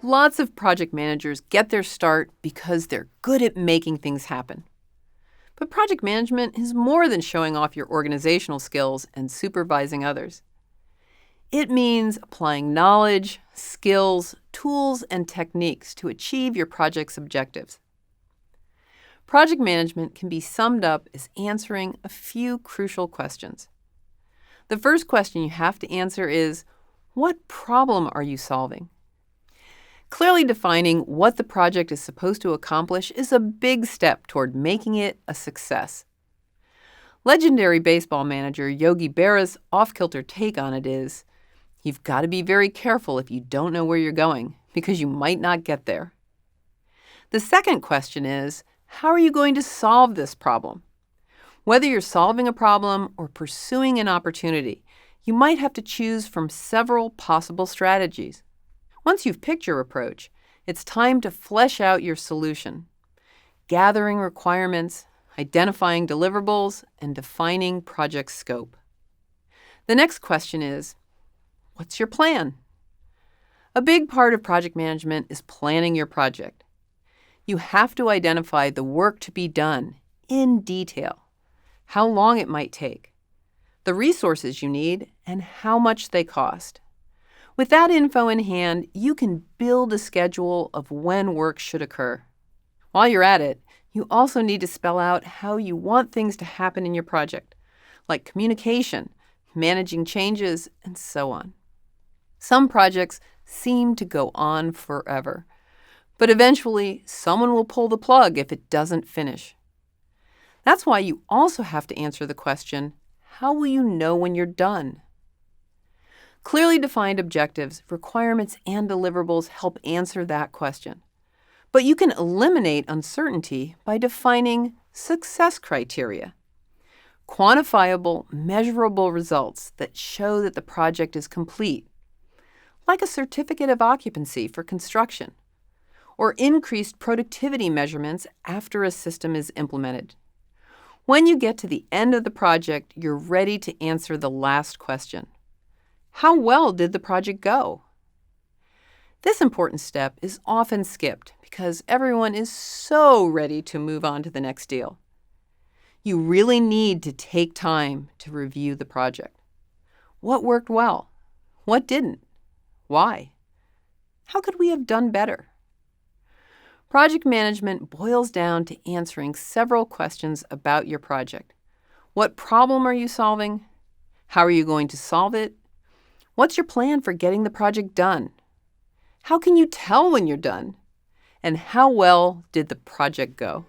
Lots of project managers get their start because they're good at making things happen. But project management is more than showing off your organizational skills and supervising others. It means applying knowledge, skills, tools, and techniques to achieve your project's objectives. Project management can be summed up as answering a few crucial questions. The first question you have to answer is, what problem are you solving? Clearly defining what the project is supposed to accomplish is a big step toward making it a success. Legendary baseball manager Yogi Berra's off-kilter take on it is, you've got to be very careful if you don't know where you're going, because you might not get there. The second question is, how are you going to solve this problem? Whether you're solving a problem or pursuing an opportunity, you might have to choose from several possible strategies. Once you've picked your approach, it's time to flesh out your solution, gathering requirements, identifying deliverables, and defining project scope. The next question is, what's your plan? A big part of project management is planning your project. You have to identify the work to be done in detail, how long it might take, the resources you need, and how much they cost. With that info in hand, you can build a schedule of when work should occur. While you're at it, you also need to spell out how you want things to happen in your project, like communication, managing changes, and so on. Some projects seem to go on forever, but eventually someone will pull the plug if it doesn't finish. That's why you also have to answer the question, how will you know when you're done? Clearly defined objectives, requirements, and deliverables help answer that question. But you can eliminate uncertainty by defining success criteria, quantifiable, measurable results that show that the project is complete, like a certificate of occupancy for construction, or increased productivity measurements after a system is implemented. When you get to the end of the project, you're ready to answer the last question. How well did the project go? This important step is often skipped because everyone is so ready to move on to the next deal. You really need to take time to review the project. What worked well? What didn't? Why? How could we have done better? Project management boils down to answering several questions about your project. What problem are you solving? How are you going to solve it? What's your plan for getting the project done? How can you tell when you're done? And how well did the project go?